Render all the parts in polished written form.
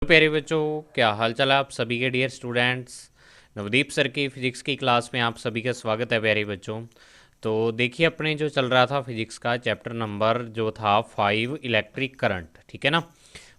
प्यारे बच्चों, क्या हाल चाल है आप सभी के डियर स्टूडेंट्स। नवदीप सर की फिजिक्स की क्लास में आप सभी का स्वागत है प्यारे बच्चों। तो देखिए, अपने जो चल रहा था फिजिक्स का चैप्टर नंबर जो था 5 इलेक्ट्रिक करंट, ठीक है ना।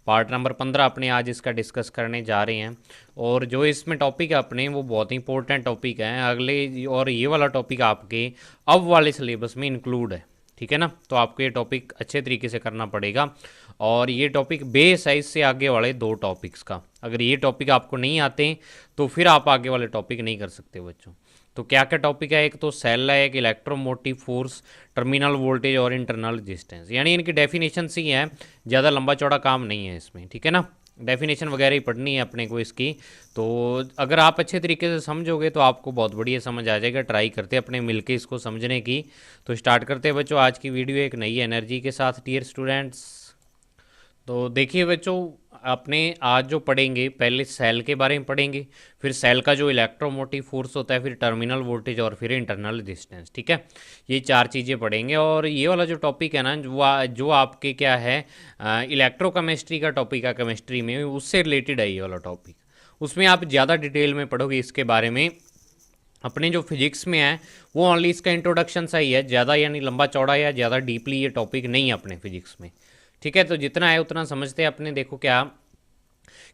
पार्ट नंबर 15 अपने आज इसका डिस्कस करने जा रहे हैं। और जो इसमें टॉपिक है अपने, वो बहुत ही इंपॉर्टेंट टॉपिक है अगले, और ये वाला टॉपिक आपके अब वाले सिलेबस में इंक्लूड है, ठीक है ना। तो आपको ये टॉपिक अच्छे तरीके से करना पड़ेगा। और ये टॉपिक बेस है इससे आगे वाले दो टॉपिक्स का। अगर ये टॉपिक आपको नहीं आते तो फिर आप आगे वाले टॉपिक नहीं कर सकते बच्चों। तो क्या क्या टॉपिक है? एक तो सेल है, एक इलेक्ट्रोमोटिव फोर्स, टर्मिनल वोल्टेज और इंटरनल रेजिस्टेंस। यानी इनकी डेफिनेशन ही है, ज़्यादा लंबा चौड़ा काम नहीं है इसमें, ठीक है ना। डेफिनेशन वगैरह ही पढ़नी है अपने को इसकी। तो अगर आप अच्छे तरीके से समझोगे तो आपको बहुत बढ़िया समझ आ जाएगा। ट्राई करते अपने मिलके इसको समझने की। तो स्टार्ट करते हैं बच्चों आज की वीडियो एक नई एनर्जी के साथ डियर स्टूडेंट्स। तो देखिए बच्चों, अपने आज जो पढ़ेंगे पहले सेल के बारे में पढ़ेंगे, फिर सेल का जो इलेक्ट्रोमोटिव फोर्स होता है, फिर टर्मिनल वोल्टेज और फिर इंटरनल रेजिस्टेंस, ठीक है। ये चार चीज़ें पढ़ेंगे। और ये वाला जो टॉपिक है ना, जो आपके क्या है, इलेक्ट्रोकेमिस्ट्री का टॉपिक है, केमिस्ट्री में उससे रिलेटेड है ये वाला टॉपिक। उसमें आप ज़्यादा डिटेल में पढ़ोगे इसके बारे में। अपने जो फिजिक्स में है वो ओनली इसका इंट्रोडक्शन सा ही है, ज़्यादा यानी लंबा चौड़ा या ज़्यादा डीपली ये टॉपिक नहीं है अपने फिजिक्स में, ठीक है। तो जितना है उतना समझते हैं अपने। देखो क्या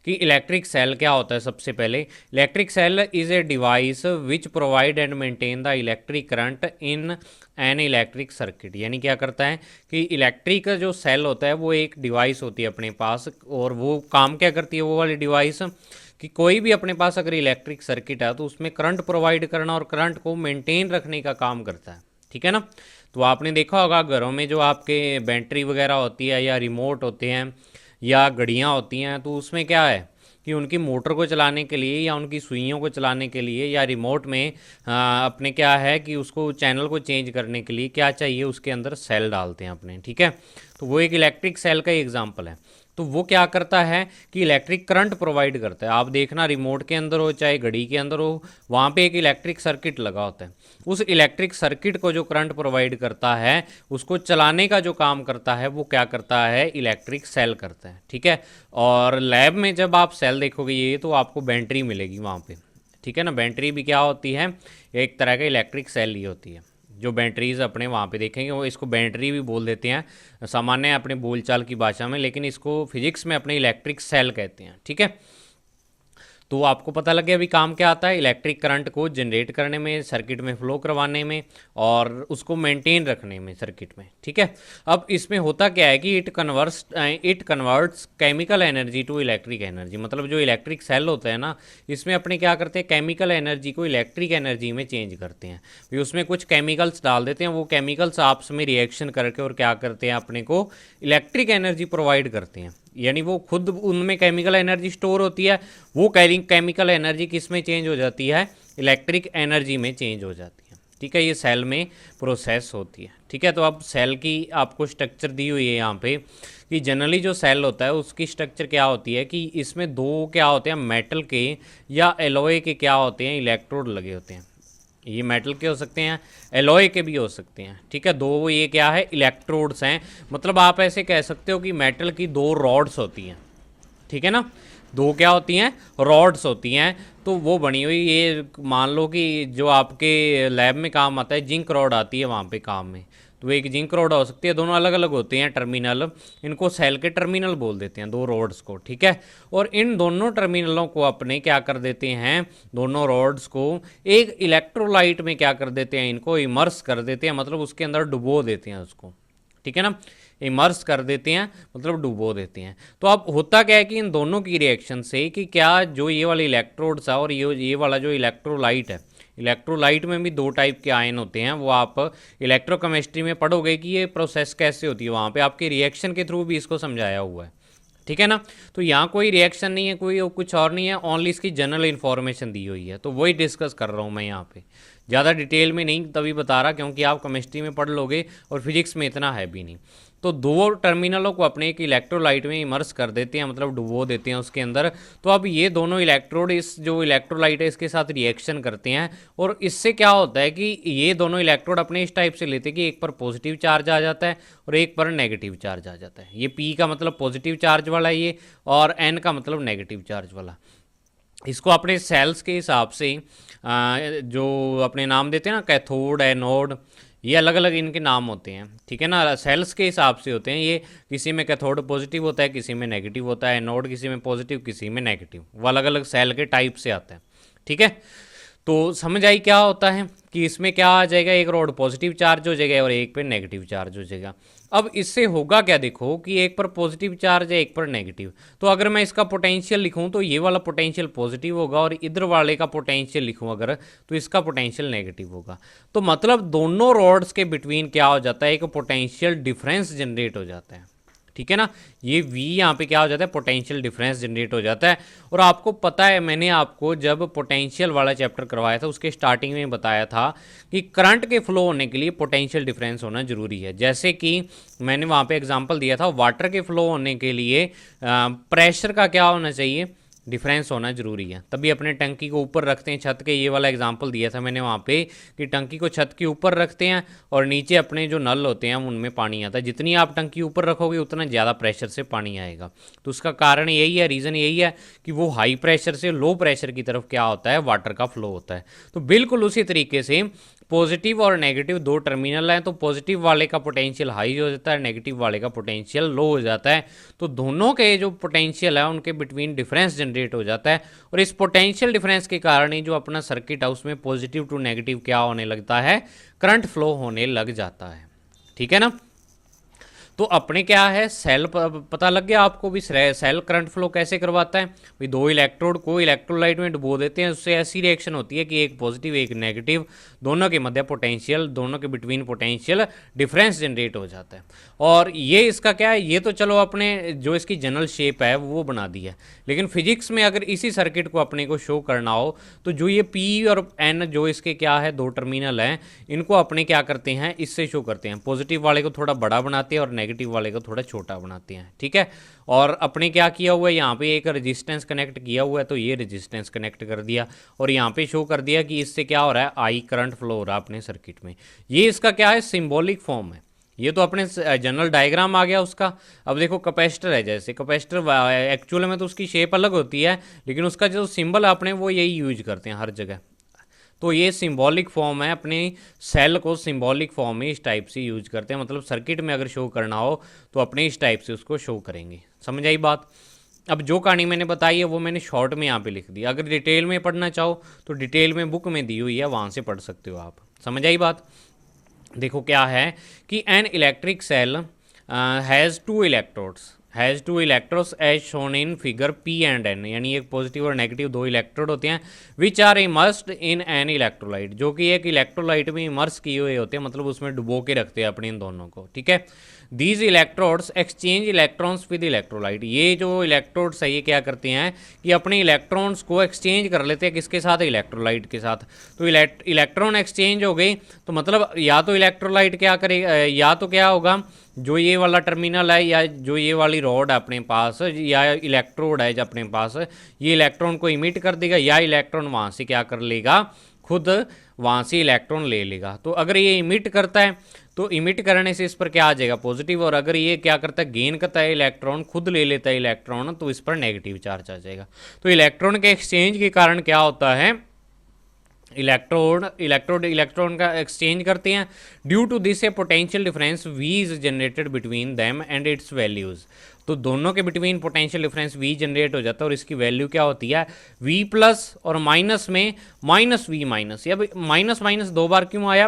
कि इलेक्ट्रिक सेल क्या होता है। सबसे पहले, electric cell is a device which provide and maintain the electric current in an electric circuit. यानी क्या करता है कि इलेक्ट्रिक का जो सेल होता है वो एक डिवाइस होती है अपने पास, और वो काम क्या करती है वो वाली डिवाइस, कि कोई भी अपने पास अगर इलेक्ट्रिक सर्किट है तो उसमें करंट प्रोवाइड करना और करंट को मेंटेन रखने का काम करता है, ठीक है ना। तो आपने देखा होगा घरों में जो आपके बैटरी वगैरह होती है या रिमोट होते हैं या घड़ियाँ होती हैं, तो उसमें क्या है कि उनकी मोटर को चलाने के लिए या उनकी सुइयों को चलाने के लिए या रिमोट में अपने क्या है कि उसको चैनल को चेंज करने के लिए क्या चाहिए, उसके अंदर सेल डालते हैं अपने, ठीक है। तो वो एक इलेक्ट्रिक सेल का ही एग्जाम्पल है। तो वो क्या करता है कि इलेक्ट्रिक करंट प्रोवाइड करता है। आप देखना रिमोट के अंदर हो चाहे घड़ी के अंदर हो, वहाँ पे एक इलेक्ट्रिक सर्किट लगा होता है। उस इलेक्ट्रिक सर्किट को जो करंट प्रोवाइड करता है, उसको चलाने का जो काम करता है वो क्या करता है, इलेक्ट्रिक सेल करता है, ठीक है। और लैब में जब आप सेल देखोगे ये, तो आपको बैटरी मिलेगी वहाँ पे, ठीक है ना। बैटरी भी क्या होती है, एक तरह का इलेक्ट्रिक सेल ही होती है। जो बैटरीज अपने वहाँ पे देखेंगे वो इसको बैटरी भी बोल देते हैं सामान्य अपने बोलचाल की भाषा में, लेकिन इसको फिजिक्स में अपने इलेक्ट्रिक सेल कहते हैं, ठीक है। तो आपको पता लग गया अभी काम क्या आता है, इलेक्ट्रिक करंट को जनरेट करने में, सर्किट में फ्लो करवाने में और उसको मेंटेन रखने में सर्किट में, ठीक है। अब इसमें होता क्या है कि it converts chemical energy to electric energy. मतलब जो इलेक्ट्रिक सेल होता है ना, इसमें अपने क्या करते हैं, केमिकल एनर्जी को इलेक्ट्रिक एनर्जी में चेंज करते हैं। फिर उसमें कुछ केमिकल्स डाल देते हैं, वो केमिकल्स आपस में रिएक्शन करके और क्या करते हैं, अपने को इलेक्ट्रिक एनर्जी प्रोवाइड करते हैं। यानी वो खुद उनमें केमिकल एनर्जी स्टोर होती है, वो केमिकल एनर्जी किस में चेंज हो जाती है, इलेक्ट्रिक एनर्जी में चेंज हो जाती है, ठीक है। ये सेल में प्रोसेस होती है, ठीक है। तो अब सेल की आपको स्ट्रक्चर दी हुई है यहाँ पे कि जनरली जो सेल होता है उसकी स्ट्रक्चर क्या होती है कि इसमें दो क्या होते हैं, मेटल के या एलॉय के क्या होते हैं, इलेक्ट्रोड लगे होते हैं। ये मेटल के हो सकते हैं, एलॉय के भी हो सकते हैं, ठीक है। दो ये क्या है, इलेक्ट्रोड्स हैं। मतलब आप ऐसे कह सकते हो कि मेटल की दो रॉड्स होती हैं, ठीक है ना। दो क्या होती हैं, रॉड्स होती हैं। तो वो बनी हुई, ये मान लो कि जो आपके लैब में काम आता है, जिंक रॉड आती है वहाँ पे काम में। तो एक जिंक रॉड हो सकती है, दोनों अलग अलग होते हैं टर्मिनल, इनको सेल के टर्मिनल बोल देते हैं, दो रोड्स को, ठीक है। और इन दोनों टर्मिनलों को अपने क्या कर देते हैं, दोनों रोड्स को एक इलेक्ट्रोलाइट में क्या कर देते हैं, इनको इमर्स कर देते हैं, मतलब उसके अंदर डुबो देते हैं उसको, ठीक है ना। इमर्स कर देते हैं मतलब डुबो देते हैं। तो अब होता क्या है कि इन दोनों की रिएक्शन से कि क्या जो ये वाले इलेक्ट्रोड्स है और ये वाला जो इलेक्ट्रोलाइट है, इलेक्ट्रोलाइट में भी दो टाइप के आयन होते हैं, वो आप इलेक्ट्रोकेमिस्ट्री में पढ़ोगे कि ये प्रोसेस कैसे होती है, वहाँ पे आपके रिएक्शन के थ्रू भी इसको समझाया हुआ है, ठीक है ना। तो यहाँ कोई रिएक्शन नहीं है, कोई कुछ और नहीं है, ओनली इसकी जनरल इन्फॉर्मेशन दी हुई है। तो वही डिस्कस कर रहा हूँ मैं यहाँ पे। ज़्यादा डिटेल में नहीं तभी बता रहा क्योंकि आप केमिस्ट्री में पढ़ लोगे और फिजिक्स में इतना है भी नहीं। तो दो टर्मिनलों को अपने एक इलेक्ट्रोलाइट में इमर्स कर देते हैं, मतलब डुबो देते हैं उसके अंदर। तो अब ये दोनों इलेक्ट्रोड इस जो इलेक्ट्रोलाइट है इसके साथ रिएक्शन करते हैं, और इससे क्या होता है कि ये दोनों इलेक्ट्रोड अपने इस टाइप से लेते हैं कि एक पर पॉजिटिव चार्ज आ जाता है और एक पर नेगेटिव चार्ज आ जाता है। ये पी का मतलब पॉजिटिव चार्ज वाला ये, और एन का मतलब नेगेटिव चार्ज वाला। इसको अपने सेल्स के हिसाब से जो अपने नाम देते हैं ना, कैथोड, एनोड, ये अलग अलग इनके नाम होते हैं, ठीक है ना, सेल्स के हिसाब से होते हैं ये। किसी में कैथोड पॉजिटिव होता है, किसी में नेगेटिव होता है, एनोड किसी में पॉजिटिव किसी में नेगेटिव, वो अलग अलग सेल के टाइप से आता है, ठीक है। तो समझ आई क्या होता है कि इसमें क्या आ जाएगा, एक रोड पॉजिटिव चार्ज हो जाएगा और एक पे नेगेटिव चार्ज हो जाएगा। अब इससे होगा क्या, देखो कि एक पर पॉजिटिव चार्ज है एक पर नेगेटिव, तो अगर मैं इसका पोटेंशियल लिखूं तो ये वाला पोटेंशियल पॉजिटिव होगा, और इधर वाले का पोटेंशियल लिखूं अगर तो इसका पोटेंशियल नेगेटिव होगा। तो मतलब दोनों रॉड्स के बिटवीन क्या हो जाता है, एक पोटेंशियल डिफरेंस जनरेट हो जाता है, ठीक है ना। ये V यहाँ पे क्या हो जाता है, पोटेंशियल डिफरेंस जनरेट हो जाता है। और आपको पता है, मैंने आपको जब पोटेंशियल वाला चैप्टर करवाया था उसके स्टार्टिंग में बताया था कि करंट के फ्लो होने के लिए पोटेंशियल डिफरेंस होना जरूरी है। जैसे कि मैंने वहाँ पे एग्जांपल दिया था, वाटर के फ्लो होने के लिए प्रेशर का क्या होना चाहिए, डिफरेंस होना जरूरी है, तभी अपने टंकी को ऊपर रखते हैं छत के। ये वाला एग्जांपल दिया था मैंने वहाँ पे कि टंकी को छत के ऊपर रखते हैं और नीचे अपने जो नल होते हैं उनमें पानी आता है। जितनी आप टंकी ऊपर रखोगे उतना ज़्यादा प्रेशर से पानी आएगा। तो उसका कारण यही है, रीज़न यही है कि वो हाई प्रेशर से लो प्रेशर की तरफ क्या होता है, वाटर का फ्लो होता है। तो बिल्कुल उसी तरीके से पॉजिटिव और नेगेटिव दो टर्मिनल हैं, तो पॉजिटिव वाले का पोटेंशियल हाई हो जाता है, नेगेटिव वाले का पोटेंशियल लो हो जाता है। तो दोनों के जो पोटेंशियल है उनके बिटवीन डिफरेंस जनरेट हो जाता है, और इस पोटेंशियल डिफरेंस के कारण ही जो अपना सर्किट है उसमें पॉजिटिव टू नेगेटिव क्या होने लगता है, करंट फ्लो होने लग जाता है, ठीक है ना। तो अपने क्या है, सेल पता लग गया आपको भी, सेल करंट फ्लो कैसे करवाता है भाई। दो इलेक्ट्रोड को इलेक्ट्रोलाइट में डुबो देते हैं, उससे ऐसी रिएक्शन होती है कि एक पॉजिटिव एक नेगेटिव, दोनों के मध्य पोटेंशियल, दोनों के बिटवीन पोटेंशियल डिफरेंस जनरेट हो जाता है। और ये इसका क्या है, ये तो चलो अपने जो इसकी जनरल शेप है वो बना दी है, लेकिन फिजिक्स में अगर इसी सर्किट को अपने को शो करना हो तो जो ये पी और एन जो इसके क्या है दो टर्मिनल हैं, इनको अपने क्या करते हैं, इससे शो करते हैं। पॉजिटिव वाले को थोड़ा बड़ा बनाते हैं और नेगेटिव वाले को थोड़ा छोटा बनाते हैं, ठीक है। और अपने क्या किया हुआ है, यहाँ पे एक रेजिस्टेंस कनेक्ट किया हुआ है, तो ये रेजिस्टेंस कनेक्ट कर दिया और यहाँ पे शो कर दिया कि इससे क्या हो रहा है, आई करंट फ्लो हो रहा है अपने सर्किट में। ये इसका क्या है, सिंबॉलिक फॉर्म है। ये तो अपने जनरल डायग्राम आ गया उसका। अब देखो कैपेसिटर है, जैसे कैपेसिटर एक्चुअल में तो उसकी शेप अलग होती है, लेकिन उसका जो सिंबल अपने वो यही यूज करते हैं हर जगह। तो ये सिंबॉलिक फॉर्म है, अपने सेल को सिंबॉलिक फॉर्म में इस टाइप से यूज करते हैं, मतलब सर्किट में अगर शो करना हो तो अपने इस टाइप से उसको शो करेंगे। समझ आई बात। अब जो कहानी मैंने बताई है वो मैंने शॉर्ट में यहाँ पे लिख दी, अगर डिटेल में पढ़ना चाहो तो डिटेल में बुक में दी हुई है, वहाँ से पढ़ सकते हो आप। समझ आई बात। देखो क्या है कि an electric cell has two electrodes as shown in figure P and N, यानी एक पॉजिटिव और नेगेटिव दो इलेक्ट्रोड होते हैं, which are immersed in an electrolyte, जो कि एक इलेक्ट्रोलाइट में इमर्स किए हुए होते हैं, मतलब उसमें डुबो के रखते हैं अपने इन दोनों को, ठीक है। These electrodes exchange electrons with electrolyte, ये जो इलेक्ट्रोड्स है ये क्या करते हैं कि अपने इलेक्ट्रॉन्स को एक्सचेंज कर लेते हैं, किसके साथ, इलेक्ट्रोलाइट के साथ। तो इलेक्ट्रॉन एक्सचेंज हो गई तो मतलब या तो इलेक्ट्रोलाइट क्या करेगा, या तो क्या होगा, जो ये वाला टर्मिनल है या जो ये वाली रॉड है अपने पास या इलेक्ट्रोड है जो अपने पास, ये इलेक्ट्रॉन को इमिट कर देगा, या इलेक्ट्रॉन वहाँ से क्या कर लेगा, खुद वहाँ से इलेक्ट्रॉन ले लेगा। तो अगर ये इमिट करता है तो इमिट करने से इस पर क्या आ जाएगा, पॉजिटिव, और अगर ये क्या करता है, गेन करता है इलेक्ट्रॉन, खुद ले लेता है इलेक्ट्रॉन, तो इस पर नेगेटिव चार्ज आ जाएगा। तो इलेक्ट्रॉन के एक्सचेंज के कारण क्या होता है, इलेक्ट्रॉन का एक्सचेंज करते हैं। Due to this a potential difference V is generated between them and its values, तो दोनों के between potential difference V generate हो जाता है और इसकी वैल्यू क्या होती है, V प्लस और माइनस में माइनस V माइनस। या माइनस माइनस दो बार क्यों आया,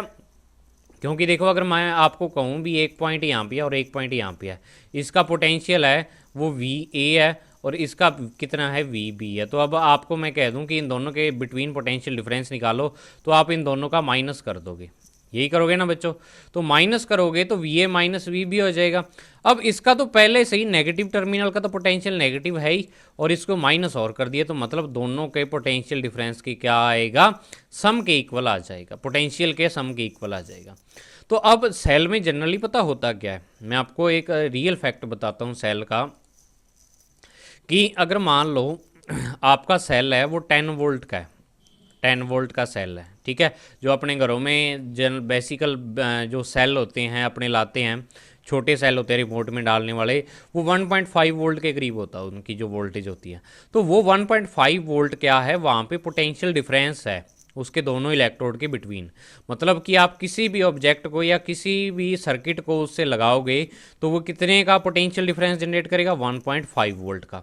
क्योंकि देखो अगर मैं आपको कहूँ भी एक पॉइंट यहाँ पे है और एक पॉइंट यहाँ पे है, इसका पोटेंशियल है वो VA है और इसका कितना है VB है। तो अब आपको मैं कह दूं कि इन दोनों के बिटवीन पोटेंशियल डिफरेंस निकालो, तो आप इन दोनों का माइनस कर दोगे, यही करोगे ना बच्चों। तो माइनस करोगे तो V A minus V B हो जाएगा। अब इसका तो पहले से ही नेगेटिव टर्मिनल का तो पोटेंशियल नेगेटिव है ही, और इसको माइनस और कर दिया, तो मतलब दोनों के पोटेंशियल डिफरेंस की क्या आएगा, सम के इक्वल आ जाएगा, पोटेंशियल के सम के इक्वल आ जाएगा। तो अब सेल में जनरली पता होता क्या है, मैं आपको एक रियल फैक्ट बताता हूँ सेल का, कि अगर मान लो आपका सेल है वो 10 वोल्ट का है, 10 वोल्ट का सेल है, ठीक है। जो अपने घरों में बेसिकल जो सेल होते हैं अपने लाते हैं, छोटे सेल होते हैं रिमोट में डालने वाले, वो 1.5 वोल्ट के करीब होता है उनकी जो वोल्टेज होती है। तो वो 1.5 वोल्ट क्या है, वहाँ पे पोटेंशियल डिफरेंस है उसके दोनों इलेक्ट्रोड के बिटवीन। मतलब कि आप किसी भी ऑब्जेक्ट को या किसी भी सर्किट को उससे लगाओगे तो वो कितने का पोटेंशियल डिफरेंस जनरेट करेगा, 1.5 वोल्ट का।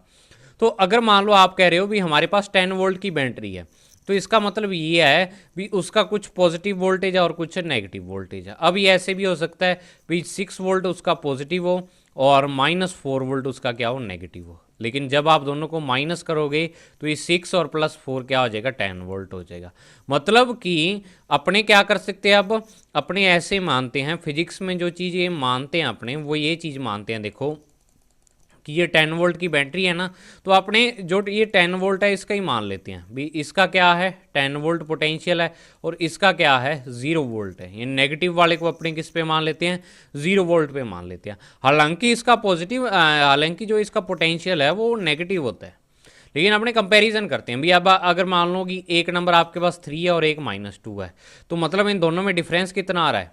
तो अगर मान लो आप कह रहे हो भी हमारे पास 10 वोल्ट की बैटरी है, तो इसका मतलब ये है भी उसका कुछ पॉजिटिव वोल्टेज है और कुछ नेगेटिव वोल्टेज है। अब ये ऐसे भी हो सकता है भी 6 वोल्ट उसका पॉजिटिव हो और -4 वोल्ट उसका क्या हो, नेगेटिव हो। लेकिन जब आप दोनों को माइनस करोगे तो ये 6 और +4 क्या हो जाएगा, 10 वोल्ट हो जाएगा। मतलब कि अपने क्या कर सकते हैं, अब अपने ऐसे मानते हैं फिजिक्स में जो चीज़ ये मानते हैं अपने, वो ये चीज़ मानते हैं, देखो कि ये 10 वोल्ट की बैटरी है ना, तो अपने जो ये 10 वोल्ट है इसका ही मान लेते हैं भी, इसका क्या है 10 वोल्ट पोटेंशियल है और इसका क्या है 0 वोल्ट है। ये नेगेटिव वाले को अपने किस पे मान लेते हैं, 0 वोल्ट पे मान लेते हैं। हालांकि इसका पॉजिटिव, हालांकि जो इसका पोटेंशियल है वो नेगेटिव होता है, लेकिन अपने कंपैरिजन करते हैं भी। अब अगर मान लो कि एक नंबर आपके पास 3 है और एक -2 है, तो मतलब इन दोनों में डिफरेंस कितना आ रहा है,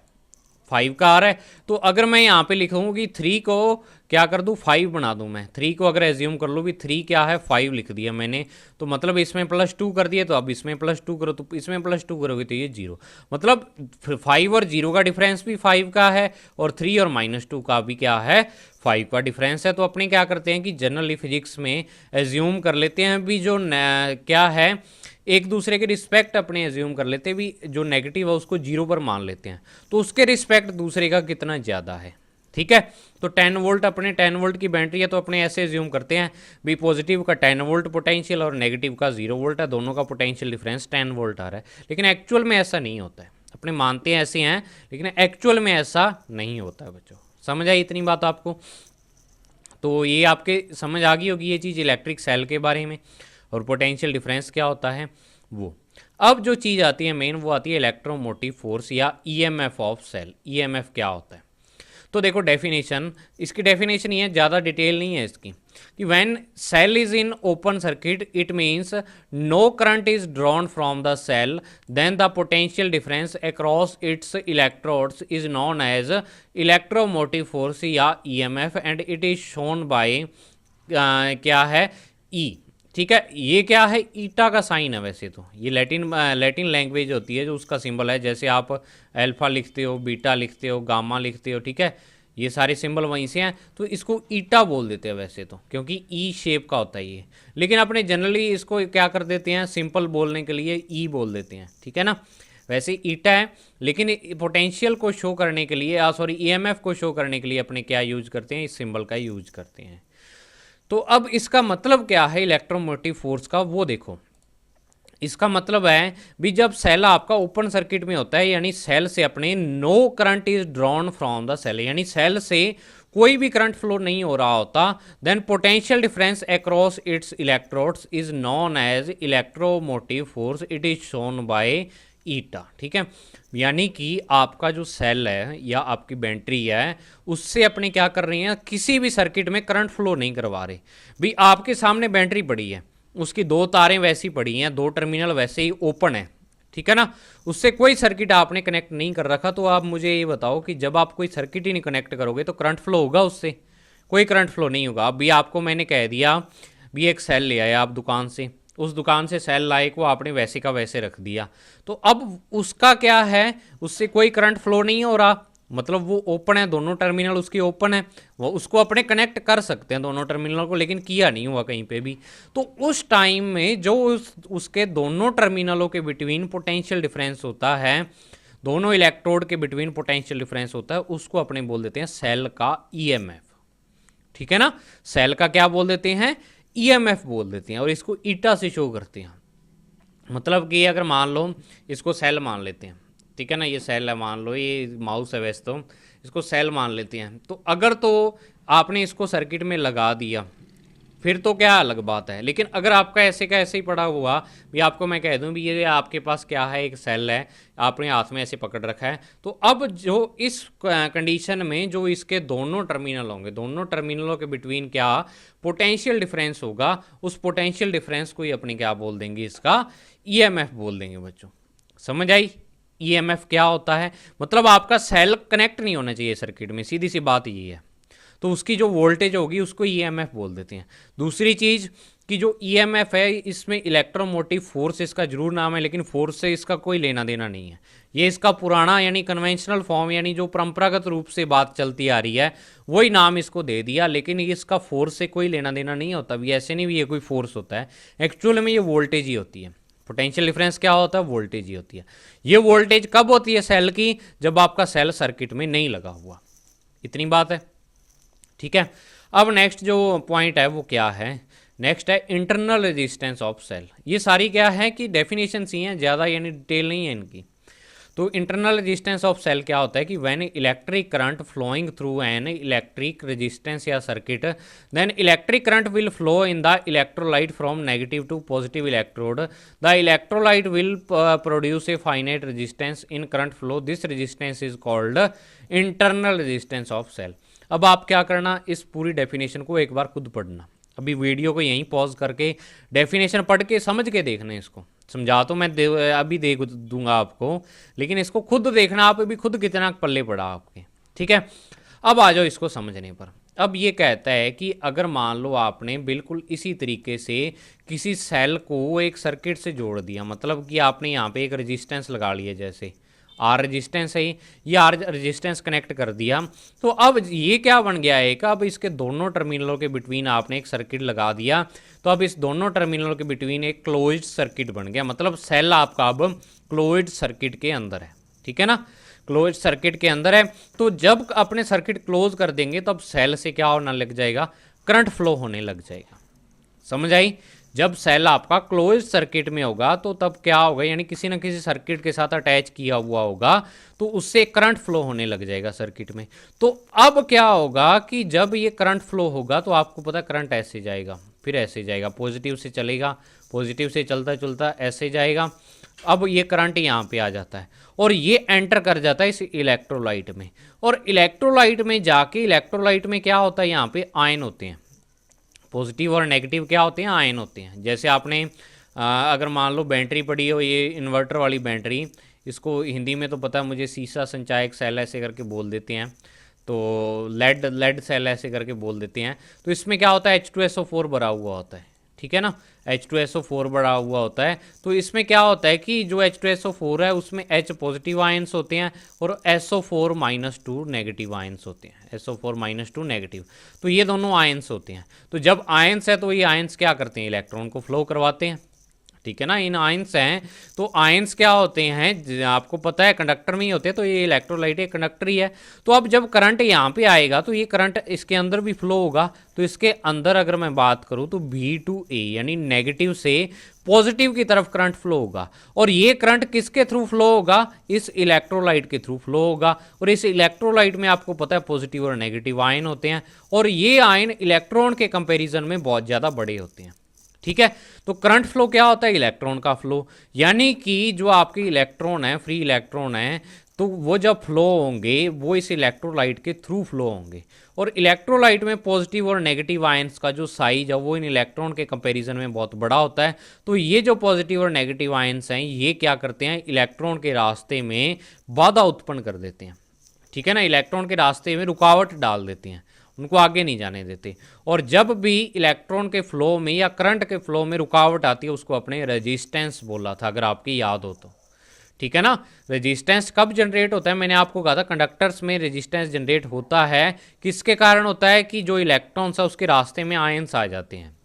5 का आ रहा है। तो अगर मैं यहाँ पे लिखूँ कि 3 को क्या कर दूँ, 5 बना दूँ, मैं 3 को अगर एज्यूम कर लूँ भी 3 क्या है 5 लिख दिया मैंने, तो मतलब इसमें +2 कर दिए, तो अब इसमें +2 करो, तो इसमें +2 करोगे तो ये 0। मतलब 5 और 0 का डिफरेंस भी 5 का है और 3 और -2 का भी क्या है, 5 का डिफरेंस है। तो अपने क्या करते हैं कि जनरली फिजिक्स में एज्यूम कर लेते हैं भी जो क्या है, एक दूसरे के रिस्पेक्ट अपने एज्यूम कर लेते हैं भी, जो नेगेटिव है उसको 0 पर मान लेते हैं, तो उसके रिस्पेक्ट दूसरे का कितना ज़्यादा है, ठीक है। तो 10 वोल्ट अपने 10 वोल्ट की बैटरी है, तो अपने ऐसे एज्यूम करते हैं भी पॉजिटिव का 10 वोल्ट पोटेंशियल और नेगेटिव का 0 वोल्ट है, दोनों का पोटेंशियल डिफरेंस 10 वोल्ट आ रहा है। लेकिन एक्चुअल में ऐसा नहीं होता है, अपने मानते हैं ऐसे हैं, लेकिन एक्चुअल में ऐसा नहीं होता है बच्चों। समझ आई इतनी बात आपको? तो ये आपके समझ आ गई होगी ये चीज़ इलेक्ट्रिक सेल के बारे में, और पोटेंशियल डिफरेंस क्या होता है वो। अब जो चीज़ आती है मेन, वो आती है इलेक्ट्रोमोटिव फोर्स या ईएमएफ ऑफ सेल। ईएमएफ क्या होता है, तो देखो डेफिनेशन, इसकी डेफिनेशन ये है, ज़्यादा डिटेल नहीं है इसकी, कि when cell is in open circuit it means no current is drawn from the cell, then the potential difference across its electrodes is known as electromotive force या EMF and it is shown by क्या है, ई, ठीक है। ये क्या है, ईटा का sign है, वैसे तो ये लैटिन लैंग्वेज होती है जो उसका सिंबल है, जैसे आप अल्फा लिखते हो, बीटा लिखते हो, गामा लिखते हो, ठीक है, ये सारे सिंबल वहीं से हैं। तो इसको ईटा बोल देते हैं वैसे तो, क्योंकि ई शेप का होता है ये, लेकिन अपने जनरली इसको क्या कर देते हैं, सिंपल बोलने के लिए ई बोल देते हैं, ठीक है ना। वैसे ईटा है, लेकिन पोटेंशियल को शो करने के लिए, सॉरी ईएमएफ को शो करने के लिए अपने क्या यूज करते हैं, इस सिंबल का यूज करते हैं। तो अब इसका मतलब क्या है इलेक्ट्रोमोटिव फोर्स का, वो देखो। इसका मतलब है भी जब सेल आपका ओपन सर्किट में होता है, यानी सेल से अपने no current is drawn from the cell, यानी सेल से कोई भी करंट फ्लो नहीं हो रहा होता, then potential difference across its electrodes is known as electromotive force, it is shown by eta, ठीक है। यानी कि आपका जो सेल है या आपकी बैटरी है, उससे अपने क्या कर रही हैं, किसी भी सर्किट में करंट फ्लो नहीं करवा रहे भी। आपके सामने बैटरी पड़ी है, उसकी 2 तारें वैसी पड़ी हैं, 2 टर्मिनल वैसे ही ओपन है, ठीक है ना, उससे कोई सर्किट आपने कनेक्ट नहीं कर रखा। तो आप मुझे ये बताओ कि जब आप कोई सर्किट ही नहीं कनेक्ट करोगे तो करंट फ्लो होगा उससे? कोई करंट फ्लो नहीं होगा। अभी आपको मैंने कह दिया भी एक सेल ले आए आप दुकान से, उस दुकान से सेल लाए को आपने वैसे का वैसे रख दिया, तो अब उसका क्या है, उससे कोई करंट फ्लो नहीं हो रहा, मतलब वो ओपन है, दोनों टर्मिनल उसकी ओपन है, वो उसको अपने कनेक्ट कर सकते हैं दोनों टर्मिनल को, लेकिन किया नहीं हुआ कहीं पे भी। तो उस टाइम में जो उसके दोनों टर्मिनलों के बिटवीन पोटेंशियल डिफरेंस होता है, दोनों इलेक्ट्रोड के बिटवीन पोटेंशियल डिफरेंस होता है, उसको अपने बोल देते हैं सेल का ईएमएफ, ठीक है ना। सेल का क्या बोल देते हैं, ईएमएफ बोल देते हैं, और इसको ईटा से शो करते हैं। मतलब कि अगर मान लो इसको सेल मान लेते हैं, ठीक है ना, ये सेल है, मान लो ये माउस है, वैसे तो इसको सेल मान लेते हैं। तो अगर तो आपने इसको सर्किट में लगा दिया फिर तो क्या अलग बात है, लेकिन अगर आपका ऐसे का ऐसे ही पड़ा हुआ, भी आपको मैं कह दूं भी ये आपके पास क्या है, एक सेल है, आपने हाथ में ऐसे पकड़ रखा है, तो अब जो इस कंडीशन में जो इसके दोनों टर्मिनल होंगे, दोनों टर्मिनलों के बिटवीन क्या पोटेंशियल डिफरेंस होगा, उस पोटेंशियल डिफरेंस को ही अपने क्या बोल देंगे, इसका ईएमएफ बोल देंगे बच्चों। समझ आई? ईएमएफ क्या होता है, मतलब आपका सेल कनेक्ट नहीं होना चाहिए सर्किट में, सीधी सी बात ये है, तो उसकी जो वोल्टेज होगी उसको ईएमएफ बोल देते हैं। दूसरी चीज़ कि जो ईएमएफ है इसमें इलेक्ट्रोमोटिव फोर्स इसका जरूर नाम है, लेकिन फोर्स से इसका कोई लेना देना नहीं है। ये इसका पुराना यानी कन्वेंशनल फॉर्म, यानी जो परंपरागत रूप से बात चलती आ रही है वही नाम इसको दे दिया, लेकिन इसका फोर्स से कोई लेना देना नहीं होता। भी ऐसे नहीं भी ये कोई फोर्स होता है, एक्चुअल में ये वोल्टेज ही होती है। पोटेंशियल डिफरेंस क्या होता है, वोल्टेज ही होती है। ये वोल्टेज कब होती है सेल की, जब आपका सेल सर्किट में नहीं लगा हुआ। इतनी बात है, ठीक है। अब नेक्स्ट जो पॉइंट है वो क्या है, नेक्स्ट है इंटरनल रेजिस्टेंस ऑफ सेल। ये सारी क्या है कि डेफिनेशन ही हैं, ज़्यादा यानी डिटेल नहीं है इनकी। तो इंटरनल रेजिस्टेंस ऑफ सेल क्या होता है कि when electric current flowing through an electric resistance या circuit, then electric current will flow in the electrolyte from negative to positive electrode, the electrolyte will produce a finite resistance in current flow, this resistance is called internal resistance of cell. अब आप क्या करना, इस पूरी definition को एक बार खुद पढ़ना, अभी वीडियो को यहीं पॉज करके डेफिनेशन पढ़ के समझ के देखना है। इसको समझा तो मैं अभी दे दूंगा आपको, लेकिन इसको खुद देखना आप अभी खुद कितना पल्ले पड़ा आपके, ठीक है। अब आ जाओ इसको समझने पर। अब ये कहता है कि अगर मान लो आपने बिल्कुल इसी तरीके से किसी सेल को एक सर्किट से जोड़ दिया, मतलब कि आपने यहाँ पे एक रेजिस्टेंस लगा लिया, जैसे आर रेजिस्टेंस है, ये आर रेजिस्टेंस कनेक्ट कर दिया, तो अब ये क्या बन गया है, अब इसके दोनों टर्मिनलों के बिटवीन आपने एक सर्किट लगा दिया, तो अब इस दोनों टर्मिनलों के बिटवीन एक क्लोज्ड सर्किट बन गया, मतलब सेल आपका अब क्लोज्ड सर्किट के अंदर है, ठीक है ना, क्लोज सर्किट के अंदर है। तो जब अपने सर्किट क्लोज कर देंगे तो अब सेल से क्या होने लग जाएगा, करंट फ्लो होने लग जाएगा। समझ आई? जब सेल आपका क्लोज सर्किट में होगा तो तब क्या होगा, यानी किसी न किसी सर्किट के साथ अटैच किया हुआ होगा, तो उससे करंट फ्लो होने लग जाएगा सर्किट में। तो अब क्या होगा कि जब ये करंट फ्लो होगा तो आपको पता है करंट ऐसे जाएगा, फिर ऐसे जाएगा, पॉजिटिव से चलेगा, पॉजिटिव से चलता चलता ऐसे जाएगा। अब ये करंट यहाँ पे आ जाता है और ये एंटर कर जाता है इस इलेक्ट्रोलाइट में, और इलेक्ट्रोलाइट में जाके इलेक्ट्रोलाइट में क्या होता है, यहाँ पे आयन होते हैं, पॉजिटिव और नेगेटिव क्या होते हैं, आयन होते हैं। जैसे आपने अगर मान लो बैटरी पड़ी हो, ये इन्वर्टर वाली बैटरी, इसको हिंदी में तो पता है मुझे, सीसा संचायक सेल ऐसे करके बोल देते हैं, तो लेड सेल ऐसे करके बोल देते हैं। तो इसमें क्या होता है, H2SO4 भरा हुआ होता है, ठीक है ना, H2SO4 भरा हुआ होता है। तो इसमें क्या होता है कि जो H2SO4 है उसमें H पॉजिटिव आयंस होते हैं और SO4-2 नेगेटिव आयंस होते हैं, SO4-2 नेगेटिव। तो ये दोनों आयंस होते हैं। तो जब आयंस है तो ये आयंस क्या करते हैं, इलेक्ट्रॉन को फ्लो करवाते हैं, ठीक है ना। इन आयंस हैं, तो आयंस क्या होते हैं, आपको पता है कंडक्टर में ही होते हैं, तो ये इलेक्ट्रोलाइट एक कंडक्टर ही है। तो अब जब करंट यहाँ पे आएगा तो ये करंट इसके अंदर भी फ्लो होगा, तो इसके अंदर अगर मैं बात करूँ तो B/A यानी नेगेटिव से पॉजिटिव की तरफ करंट फ्लो होगा, और ये करंट किसके थ्रू फ्लो होगा, इस इलेक्ट्रोलाइट के थ्रू फ्लो होगा। और इस इलेक्ट्रोलाइट में आपको पता है पॉजिटिव और नेगेटिव आयन होते हैं, और ये आयन इलेक्ट्रॉन के कंपेरिजन में बहुत ज़्यादा बड़े होते हैं, ठीक है। तो करंट फ्लो क्या होता है, इलेक्ट्रॉन का फ्लो, यानी कि जो आपके इलेक्ट्रॉन है, फ्री इलेक्ट्रॉन है, तो वो जब फ्लो होंगे वो इस इलेक्ट्रोलाइट के थ्रू फ्लो होंगे। और इलेक्ट्रोलाइट में पॉजिटिव और नेगेटिव आयंस का जो साइज है वो इन इलेक्ट्रॉन के कंपैरिजन में बहुत बड़ा होता है। तो ये जो पॉजिटिव और नेगेटिव आयंस हैं ये क्या करते हैं, इलेक्ट्रॉन के रास्ते में बाधा उत्पन्न कर देते हैं, ठीक है ना, इलेक्ट्रॉन के रास्ते में रुकावट डाल देते हैं, उनको आगे नहीं जाने देते। और जब भी इलेक्ट्रॉन के फ्लो में या करंट के फ्लो में रुकावट आती है उसको अपने रेजिस्टेंस बोला था, अगर आपकी याद हो तो, ठीक है ना। रेजिस्टेंस कब जनरेट होता है, मैंने आपको कहा था कंडक्टर्स में रेजिस्टेंस जनरेट होता है, किसके कारण होता है कि जो इलेक्ट्रॉन्स है उसके रास्ते में आयंस आ जाते हैं।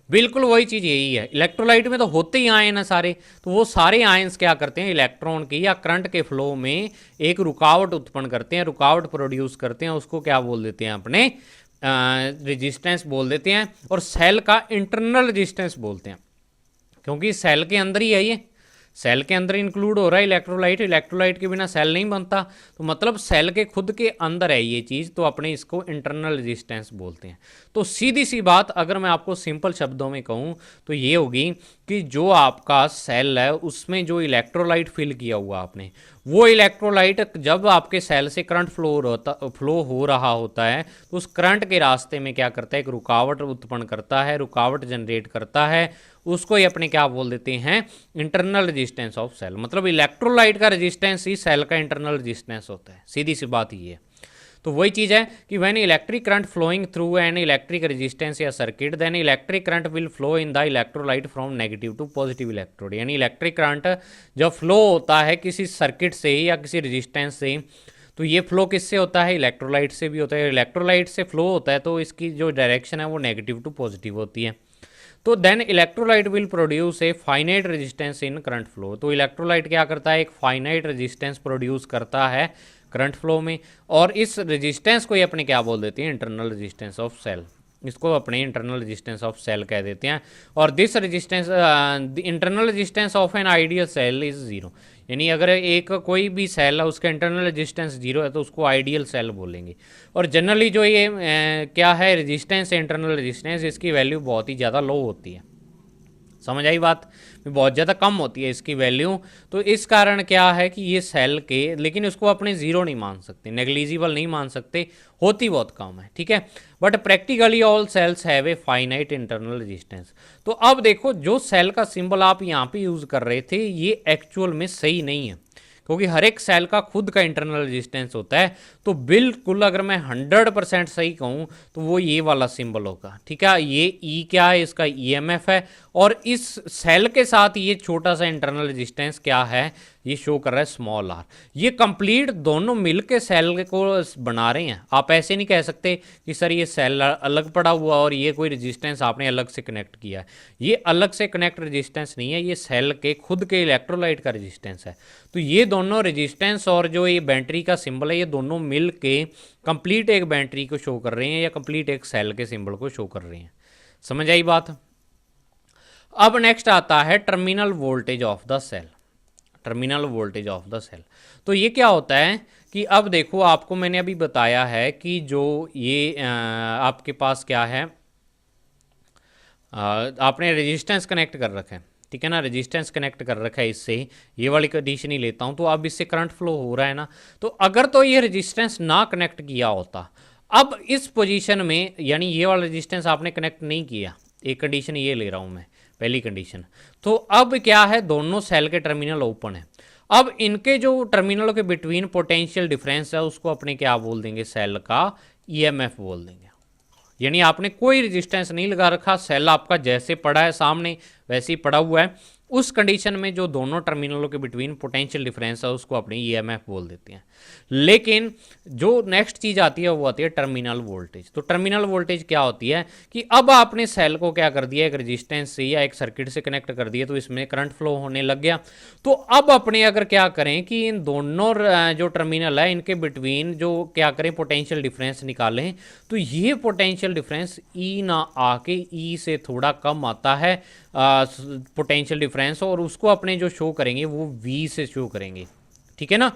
बिल्कुल वही चीज़ यही है, इलेक्ट्रोलाइट में तो होते ही आयन है सारे, तो वो सारे आयंस क्या करते हैं, इलेक्ट्रॉन की या करंट के फ्लो में एक रुकावट उत्पन्न करते हैं, रुकावट प्रोड्यूस करते हैं, उसको क्या बोल देते हैं अपने रेजिस्टेंस बोल देते हैं। और सेल का इंटरनल रेजिस्टेंस बोलते हैं, क्योंकि सेल के अंदर ही है ये, सेल के अंदर इंक्लूड हो रहा है इलेक्ट्रोलाइट, इलेक्ट्रोलाइट के बिना सेल नहीं बनता, तो मतलब सेल के खुद के अंदर है ये चीज़, तो अपने इसको इंटरनल रेजिस्टेंस बोलते हैं। तो सीधी सी बात अगर मैं आपको सिंपल शब्दों में कहूँ तो ये होगी कि जो आपका सेल है उसमें जो इलेक्ट्रोलाइट फिल किया हुआ आपने, वो इलेक्ट्रोलाइट जब आपके सेल से करंट फ्लो हो रहा होता है तो उस करंट के रास्ते में क्या करता है, एक रुकावट उत्पन्न करता है, रुकावट जनरेट करता है, उसको ही अपने क्या बोल देते हैं, इंटरनल रेजिस्टेंस ऑफ सेल। मतलब इलेक्ट्रोलाइट का रेजिस्टेंस ही सेल का इंटरनल रेजिस्टेंस होता है, सीधी सी बात ये है। तो वही चीज़ है कि when electric current flowing through an electric resistance या circuit then electric current will flow in the electrolyte from negative to positive electrode. यानी इलेक्ट्रिक करंट जब फ्लो होता है किसी सर्किट से या किसी रेजिस्टेंस से, तो ये फ्लो किससे होता है, इलेक्ट्रोलाइट से भी होता है। इलेक्ट्रोलाइट से फ्लो होता है तो इसकी जो डायरेक्शन है वो नेगेटिव टू पॉजिटिव होती है। तो then electrolyte will produce a finite resistance in current flow. तो इलेक्ट्रोलाइट क्या करता है, एक फाइनाइट रेजिस्टेंस प्रोड्यूस करता है करंट फ्लो में, और इस रेजिस्टेंस को ही अपने क्या बोल देते हैं, इंटरनल रेजिस्टेंस ऑफ सेल। इसको अपने इंटरनल रेजिस्टेंस ऑफ सेल कह देते हैं। और this resistance internal resistance of an ideal cell is zero. यानी अगर एक कोई भी सेल है उसका इंटरनल रेजिस्टेंस जीरो है तो उसको आइडियल सेल बोलेंगे। और जनरली जो ये क्या है रेजिस्टेंस, इंटरनल रेजिस्टेंस, इसकी वैल्यू बहुत ही ज़्यादा लो होती है। समझ आई बात, बहुत ज़्यादा कम होती है इसकी वैल्यू। तो इस कारण क्या है कि ये सेल के, लेकिन उसको अपने ज़ीरो नहीं मान सकते, नेग्लिजिबल नहीं मान सकते, होती बहुत कम है, ठीक है। But practically all cells have a finite internal resistance. तो अब देखो जो सेल का सिंबल आप यहाँ पे यूज़ कर रहे थे ये एक्चुअल में सही नहीं है, क्योंकि हर एक सेल का खुद का इंटरनल रेजिस्टेंस होता है। तो बिल्कुल अगर मैं 100% सही कहूँ तो वो ये वाला सिंबल होगा, ठीक है। ये ई क्या है, इसका ईएमएफ है, और इस सेल के साथ ये छोटा सा इंटरनल रेजिस्टेंस क्या है, ये शो कर रहा है स्मॉल आर। ये कंप्लीट दोनों मिलके सेल को बना रहे हैं। आप ऐसे नहीं कह सकते कि सर ये सेल अलग पड़ा हुआ और ये कोई रेजिस्टेंस आपने अलग से कनेक्ट किया है। ये अलग से कनेक्ट रेजिस्टेंस नहीं है, ये सेल के खुद के इलेक्ट्रोलाइट का रेजिस्टेंस है। तो ये दोनों रेजिस्टेंस और जो ये बैटरी का सिंबल है, ये दोनों मिल के कंप्लीट एक बैटरी को शो कर रहे हैं या कंप्लीट एक सेल के सिंबल को शो कर रहे हैं। समझ आई बात। अब नेक्स्ट आता है terminal voltage of the cell. Terminal voltage of the cell, तो ये क्या होता है कि अब देखो आपको मैंने अभी बताया है कि जो ये आपके पास क्या है, आपने रेजिस्टेंस कनेक्ट कर रखा है, ठीक है ना, रेजिस्टेंस कनेक्ट कर रखा है इससे, ये वाली कंडीशन ही लेता हूँ, तो अब इससे करंट फ्लो हो रहा है ना। तो अगर तो ये रेजिस्टेंस ना कनेक्ट किया होता, अब इस पोजीशन में, यानी ये वाला रेजिस्टेंस आपने कनेक्ट नहीं किया, एक कंडीशन ये ले रहा हूँ मैं, पहली कंडीशन। तो अब क्या है, दोनों सेल के टर्मिनल ओपन है। अब इनके जो टर्मिनलों के बिटवीन पोटेंशियल डिफरेंस है उसको अपने क्या बोल देंगे, सेल का ईएमएफ बोल देंगे। यानी आपने कोई रेजिस्टेंस नहीं लगा रखा, सेल आपका जैसे पड़ा है सामने वैसे ही पड़ा हुआ है। उस कंडीशन में जो दोनों टर्मिनलों के बिटवीन पोटेंशियल डिफरेंस है उसको अपनी ईएमएफ बोल देते हैं। लेकिन जो नेक्स्ट चीज़ आती है वो आती है टर्मिनल वोल्टेज। तो टर्मिनल वोल्टेज क्या होती है कि अब आपने सेल को क्या कर दिया, एक रेजिस्टेंस से या एक सर्किट से कनेक्ट कर दिया, तो इसमें करंट फ्लो होने लग गया। तो अब अपने अगर क्या करें कि इन दोनों जो टर्मिनल है इनके बिटवीन जो क्या करें, पोटेंशियल डिफरेंस निकालें। तो ये पोटेंशियल डिफरेंस ई ना आके ई से थोड़ा कम आता है पोटेंशियल डिफरेंस, और उसको अपने जो शो करेंगे वो वी से शो करेंगे, ठीक है ना।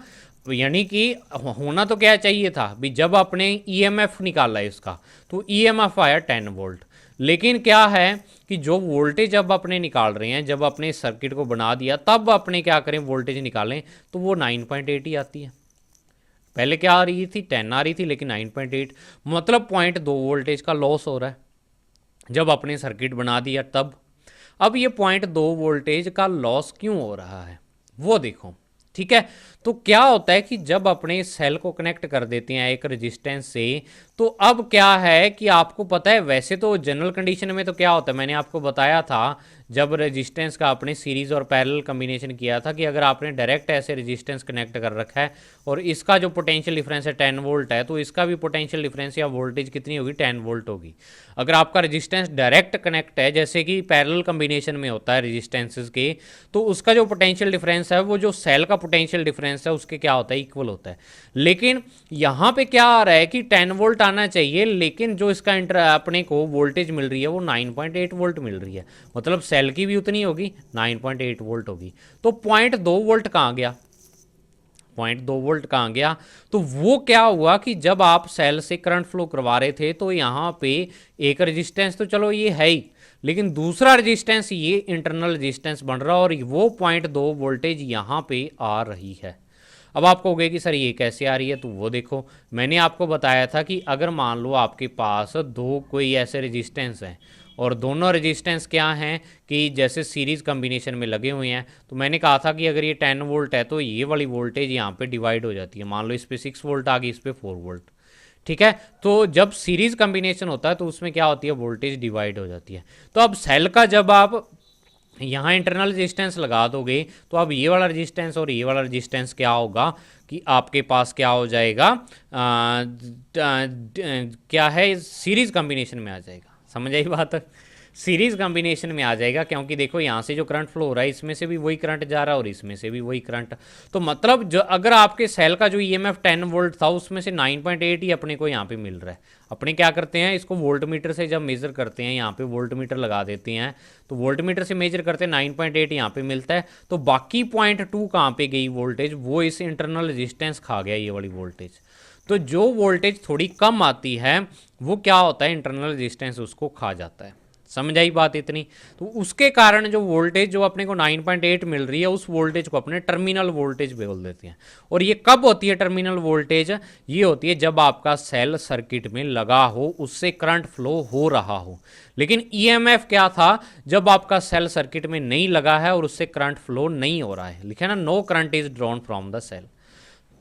यानी कि होना तो क्या चाहिए था भी, जब आपने ईएमएफ निकाला है इसका तो ईएमएफ आया 10 वोल्ट, लेकिन क्या है कि जो वोल्टेज अब अपने निकाल रहे हैं, जब अपने सर्किट को बना दिया तब अपने क्या करें, वोल्टेज निकालें तो वो 9.8 ही आती है। पहले क्या आ रही थी, 10 आ रही थी, लेकिन 9.8, मतलब 0.2 वोल्टेज का लॉस हो रहा है जब अपने सर्किट बना दिया तब। अब ये 0.2 वोल्टेज का लॉस क्यों हो रहा है वो देखो, ठीक है। तो क्या होता है कि जब अपने सेल को कनेक्ट कर देते हैं एक रेजिस्टेंस से, तो अब क्या है कि आपको पता है, वैसे तो जनरल कंडीशन में तो क्या होता है, मैंने आपको बताया था जब रेजिस्टेंस का आपने सीरीज और पैरेलल कॉम्बिनेशन किया था कि अगर आपने डायरेक्ट ऐसे रेजिस्टेंस कनेक्ट कर रखा है और इसका जो पोटेंशियल डिफरेंस है 10 वोल्ट है, तो इसका भी पोटेंशियल डिफरेंस या वोल्टेज कितनी होगी, 10 वोल्ट होगी। अगर आपका रेजिस्टेंस डायरेक्ट कनेक्ट है, जैसे कि पैरेलल कॉम्बिनेशन में होता है रेजिस्टेंसेस के, तो उसका जो पोटेंशियल डिफरेंस है वो जो सेल का पोटेंशियल डिफरेंस है उसके क्या होता है, इक्वल होता है। लेकिन यहाँ पे क्या आ रहा है कि 10 वोल्ट आना चाहिए, लेकिन जो इसका अपने को वोल्टेज मिल रही है वो 9.8 वोल्ट मिल रही है। मतलब सेल सेल की भी उतनी होगी, 9.8 वोल्ट होगी। तो 0.2 वोल्ट कहाँ गया, 0.2 वोल्ट कहाँ गया? तो वो क्या हुआ कि जब आप सेल से करंट फ्लो करवा रहे थे तो यहाँ पे एक रेजिस्टेंस तो चलो ये है ही, लेकिन दूसरा रेजिस्टेंस ये इंटरनल रेजिस्टेंस बन रहा और वो 0.2 वोल्टेज यहाँ पे आ रही है। अब आप कहोगे कि सर ये कैसे आ रही है, तो वो देखो, मैंने आपको बताया था कि अगर मान लो आपके पास दो कोई ऐसे रेजिस्टेंस हैं और दोनों रेजिस्टेंस क्या हैं कि जैसे सीरीज़ कम्बिनेशन में लगे हुए हैं, तो मैंने कहा था कि अगर ये 10 वोल्ट है तो ये वाली वोल्टेज यहाँ पे डिवाइड हो जाती है। मान लो इस पर 6 वोल्ट आ गई, इस पर 4 वोल्ट, ठीक है। तो जब सीरीज़ कम्बिनेशन होता है तो उसमें क्या होती है, वोल्टेज डिवाइड हो जाती है। तो अब सेल का जब आप यहाँ इंटरनल रेजिस्टेंस लगा दोगे तो अब ये वाला रेजिस्टेंस और ये वाला रेजिस्टेंस क्या होगा कि आपके पास क्या हो जाएगा, क्या है, सीरीज़ कम्बिनेशन में आ जाएगा। समझ आई बात? सीरीज़ कॉम्बिनेशन में आ जाएगा, क्योंकि देखो यहाँ से जो करंट फ्लो हो रहा है इसमें से भी वही करंट जा रहा है और इसमें से भी वही करंट। तो मतलब जो अगर आपके सेल का जो ईएमएफ 10 वोल्ट था उसमें से 9.8 ही अपने को यहाँ पे मिल रहा है। अपने क्या करते हैं, इसको वोल्ट मीटर से जब मेज़र करते हैं, यहाँ पे वोल्ट मीटर लगा देते हैं, तो वोल्ट मीटर से मेजर करते हैं 9.8 यहाँ पे मिलता है। तो बाकी 0.2 कहाँ पे गई वोल्टेज, वो इस इंटरनल रेजिस्टेंस खा गया ये वाली वोल्टेज। तो जो वोल्टेज थोड़ी कम आती है वो क्या होता है, इंटरनल रेजिस्टेंस उसको खा जाता है। समझ आई बात इतनी? तो उसके कारण जो वोल्टेज जो अपने को 9.8 मिल रही है उस वोल्टेज को अपने टर्मिनल वोल्टेज बोल देते हैं। और ये कब होती है टर्मिनल वोल्टेज? ये होती है जब आपका सेल सर्किट में लगा हो, उससे करंट फ्लो हो रहा हो। लेकिन ईएमएफ क्या था, जब आपका सेल सर्किट में नहीं लगा है और उससे करंट फ्लो नहीं हो रहा है। लिखा है ना, no current is drawn from the cell.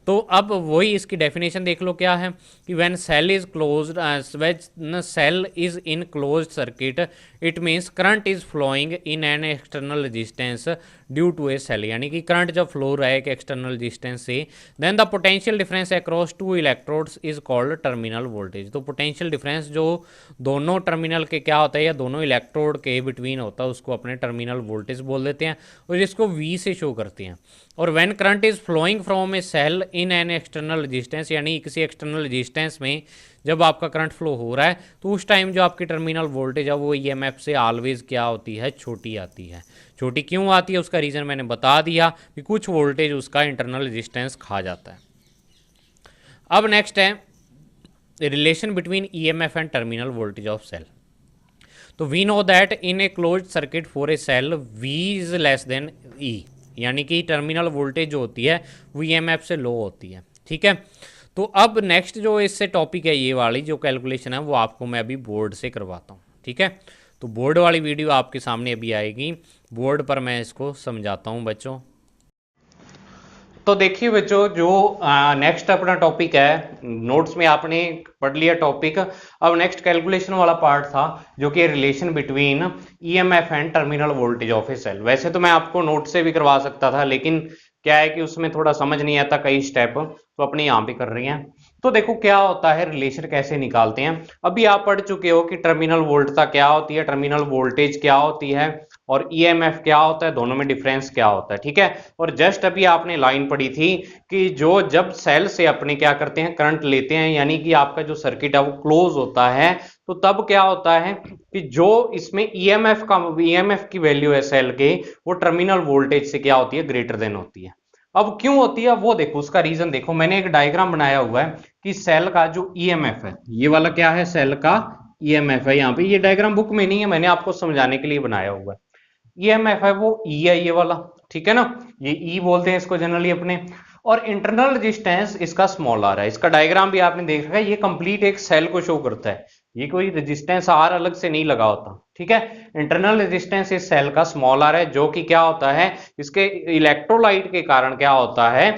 तो अब वही इसकी डेफिनेशन देख लो क्या है कि when cell is closed, when cell is in closed circuit it means current is flowing in an external resistance due to a cell. यानी कि करंट जब फ्लो रहा है एक एक्सटर्नल रेजिस्टेंस से, then the potential difference across two electrodes is called terminal voltage. तो potential difference जो दोनों टर्मिनल के क्या होता है या दोनों इलेक्ट्रोड के बिटवीन होता है उसको अपने टर्मिनल वोल्टेज बोल देते हैं और जिसको V से शो करते हैं। और when current is flowing from a cell in an external resistance, यानी किसी एक्सटर्नल रेजिस्टेंस में जब आपका करंट फ्लो हो रहा है तो उस टाइम जो आपकी टर्मिनल वोल्टेज है वो ईएमएफ से ऑलवेज क्या होती है, छोटी आती है। छोटी क्यों आती है उसका रीज़न मैंने बता दिया कि कुछ वोल्टेज उसका इंटरनल रेजिस्टेंस खा जाता है। अब नेक्स्ट है relation between EMF and terminal voltage of cell. तो we know that in a closed circuit for a cell V is less than E, यानी कि टर्मिनल वोल्टेज जो होती है वो ईएमएफ से लो होती है। ठीक है, तो अब नेक्स्ट जो इससे टॉपिक है ये वाली जो कैलकुलेशन है वो आपको मैं अभी बोर्ड से करवाता हूँ। ठीक है, तो बोर्ड वाली वीडियो आपके सामने अभी आएगी, बोर्ड पर मैं इसको समझाता हूँ बच्चों। तो देखिए बच्चों, जो नेक्स्ट अपना टॉपिक है, नोट्स में आपने पढ़ लिया टॉपिक। अब नेक्स्ट कैलकुलेशन वाला पार्ट था जो कि relation between EMF and terminal voltage of a cell. वैसे तो मैं आपको नोट से भी करवा सकता था, लेकिन क्या है कि उसमें थोड़ा समझ नहीं आता कई स्टेप, तो अपने यहाँ पे कर रही हैं। तो देखो क्या होता है, रिलेशन कैसे निकालते हैं। अभी आप पढ़ चुके हो कि टर्मिनल वोल्टता क्या होती है, टर्मिनल वोल्टेज क्या होती है और ईएमएफ क्या होता है, दोनों में डिफरेंस क्या होता है। ठीक है, और जस्ट अभी आपने लाइन पढ़ी थी कि जो जब सेल से अपने क्या करते हैं, करंट लेते हैं, यानी कि आपका जो सर्किट है वो क्लोज होता है, तो तब क्या होता है कि जो इसमें ईएमएफ की वैल्यू है सेल के, वो टर्मिनल वोल्टेज से क्या होती है, ग्रेटर देन होती है। अब क्यों होती है वो देखो, उसका रीजन देखो, मैंने एक डायग्राम बनाया हुआ है कि सेल का जो ईएमएफ है, ये वाला क्या है, सेल का ईएमएफ है। यहाँ पे ये डायग्राम बुक में नहीं है, मैंने आपको समझाने के लिए बनाया हुआ है। ईएमएफ है वो ई है ये वाला, ठीक है ना, ये ई बोलते हैं इसको जनरली अपने। और इंटरनल रेजिस्टेंस इसका स्मॉल आर है, इसका डायग्राम भी आपने देख रखा है, ये कंप्लीट एक सेल को शो करता है, ये कोई रेजिस्टेंस आर अलग से नहीं लगा होता। ठीक है, इंटरनल रेजिस्टेंस इस सेल का स्मॉल आर है, जो कि क्या होता है, इसके इलेक्ट्रोलाइट के कारण क्या होता है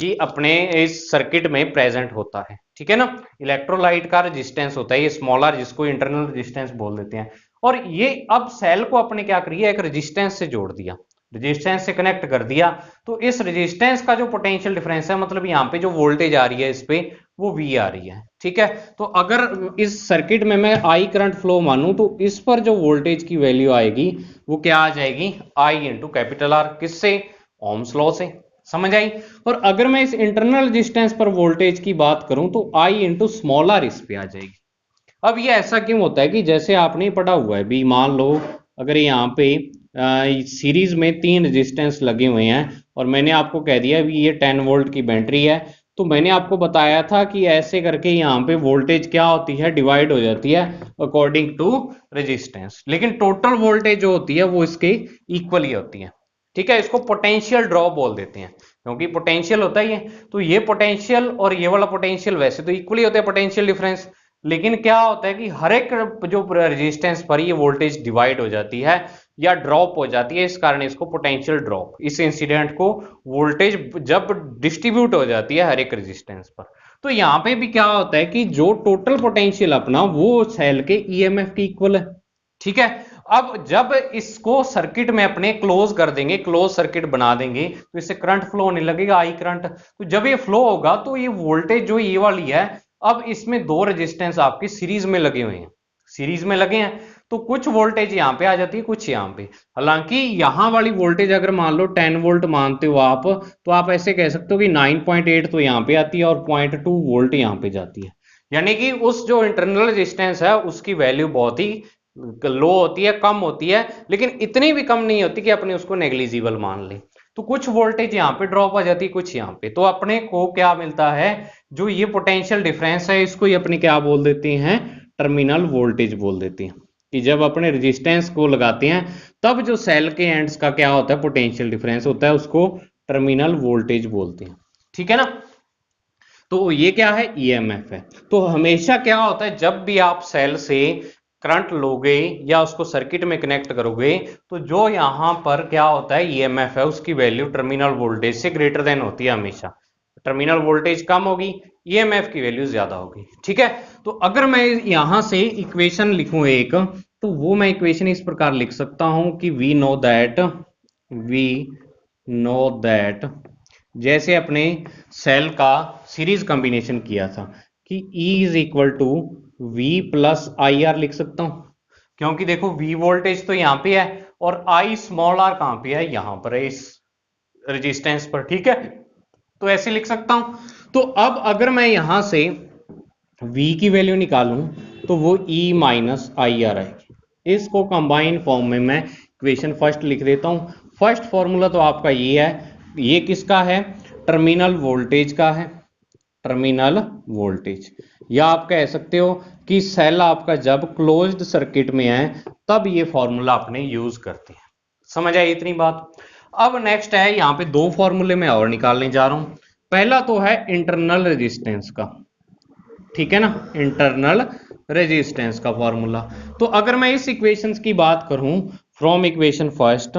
कि अपने इस सर्किट में प्रेजेंट होता है। ठीक है ना, इलेक्ट्रोलाइट का रेजिस्टेंस होता है ये स्मॉल आर, जिसको इंटरनल रेजिस्टेंस बोल देते हैं। और ये अब सेल को अपने क्या करिए, एक रेजिस्टेंस से जोड़ दिया, रेजिस्टेंस से कनेक्ट कर दिया, तो इस रेजिस्टेंस का जो पोटेंशियल डिफरेंस है, मतलब यहाँ पे जो वोल्टेज आ रही है इस पे, वो V आ रही है। ठीक है, तो अगर इस सर्किट में मैं I करंट फ्लो मानूं तो इस पर जो वोल्टेज की वैल्यू आएगी वो क्या आ जाएगी, I इंटू कैपिटल R, किससे, ओम्स लॉ से। समझ आई? और अगर मैं इस इंटरनल रेजिस्टेंस पर वोल्टेज की बात करूं तो I इंटू स्मॉल आर इस पे आ जाएगी। अब ये ऐसा क्यों होता है कि जैसे आपने पढ़ा हुआ है भी, मान लो अगर यहाँ पे सीरीज में 3 रेजिस्टेंस लगे हुए हैं और मैंने आपको कह दिया भी ये 10 वोल्ट की बैटरी है। तो मैंने आपको बताया था कि ऐसे करके यहाँ पे वोल्टेज क्या होती है, डिवाइड हो जाती है अकॉर्डिंग टू रेजिस्टेंस, लेकिन टोटल वोल्टेज जो होती है वो इसके इक्वल ही होती है। ठीक है, इसको पोटेंशियल ड्रॉप बोल देते हैं क्योंकि पोटेंशियल होता ही है। तो ये पोटेंशियल और ये वाला पोटेंशियल वैसे तो इक्वली होता है पोटेंशियल डिफरेंस, लेकिन क्या होता है कि हर एक जो रेजिस्टेंस पर ये वोल्टेज डिवाइड हो जाती है या ड्रॉप हो जाती है, इस कारण इसको पोटेंशियल ड्रॉप, इस इंसिडेंट को वोल्टेज जब डिस्ट्रीब्यूट हो जाती है हर एक रेजिस्टेंस पर। तो यहाँ पे भी क्या होता है कि जो टोटल पोटेंशियल अपना वो सेल के ईएमएफ की इक्वल है। ठीक है, अब जब इसको सर्किट में अपने क्लोज कर देंगे, क्लोज सर्किट बना देंगे, तो इससे करंट फ्लो होने लगेगा, आई करंट। तो जब ये फ्लो होगा तो ये वोल्टेज जो ये वाली है, अब इसमें 2 रेजिस्टेंस आपकी सीरीज में लगे हुए हैं, सीरीज में लगे हैं, तो कुछ वोल्टेज यहां पे आ जाती है, कुछ यहां पे। हालांकि यहां वाली वोल्टेज अगर मान लो 10 वोल्ट मानते हो आप, तो आप ऐसे कह सकते हो कि 9.8 तो यहां पे आती है और 0.2 वोल्ट यहां पे जाती है, यानी कि उस जो इंटरनल रेजिस्टेंस है उसकी वैल्यू बहुत ही लो होती है, कम होती है, लेकिन इतनी भी कम नहीं होती कि अपने उसको नेग्लिजिबल मान ले। तो कुछ वोल्टेज यहाँ पे ड्रॉप आ जाती है, कुछ यहाँ पे, तो अपने को क्या मिलता है, जो ये पोटेंशियल डिफरेंस है इसको ही अपने क्या बोल देते हैं, टर्मिनल वोल्टेज बोल देते हैं। कि जब अपने रेजिस्टेंस को लगाते हैं तब जो सेल के एंड्स का क्या होता है, पोटेंशियल डिफरेंस होता है, उसको टर्मिनल वोल्टेज बोलते हैं। ठीक है ना, तो ये क्या है, ईएमएफ है। तो हमेशा क्या होता है, जब भी आप सेल से करंट लोगे या उसको सर्किट में कनेक्ट करोगे, तो जो यहां पर क्या होता है ईएमएफ है, उसकी वैल्यू टर्मिनल वोल्टेज से ग्रेटर देन होती है हमेशा। टर्मिनल वोल्टेज कम होगी, ईएमएफ की वैल्यू ज्यादा होगी। ठीक है, तो अगर मैं यहां से इक्वेशन लिखूं एक, तो वो मैं इक्वेशन इस प्रकार लिख सकता हूं कि वी नो दैट जैसे अपने सेल का सीरीज कॉम्बिनेशन किया था कि E is equal to V plus I R लिख सकता हूं, क्योंकि देखो V वोल्टेज तो यहां पे है और I स्मॉल r कहां पे है, यहां पर है, इस रेजिस्टेंस पर। ठीक है, तो ऐसे लिख सकता हूं। तो अब अगर मैं यहां से V की वैल्यू निकालूं तो वो E माइनस आई आर आएगी। इसको कंबाइन फॉर्म में मैं इक्वेशन फर्स्ट लिख देता हूं। फर्स्ट फॉर्मूला तो आपका ये है, ये किसका है, टर्मिनल वोल्टेज का है, टर्मिनल वोल्टेज। या आप कह सकते हो कि सेल आपका जब क्लोज्ड सर्किट में है तब ये फॉर्मूला अपने यूज करते हैं। समझ आई इतनी बात। अब नेक्स्ट है, यहां पे 2 फॉर्मूले में और निकालने जा रहा हूं। पहला तो है इंटरनल रेजिस्टेंस का, ठीक है ना, इंटरनल रेजिस्टेंस का फॉर्मूला। तो अगर मैं इस इक्वेशंस की बात करूं फ्रॉम इक्वेशन फर्स्ट,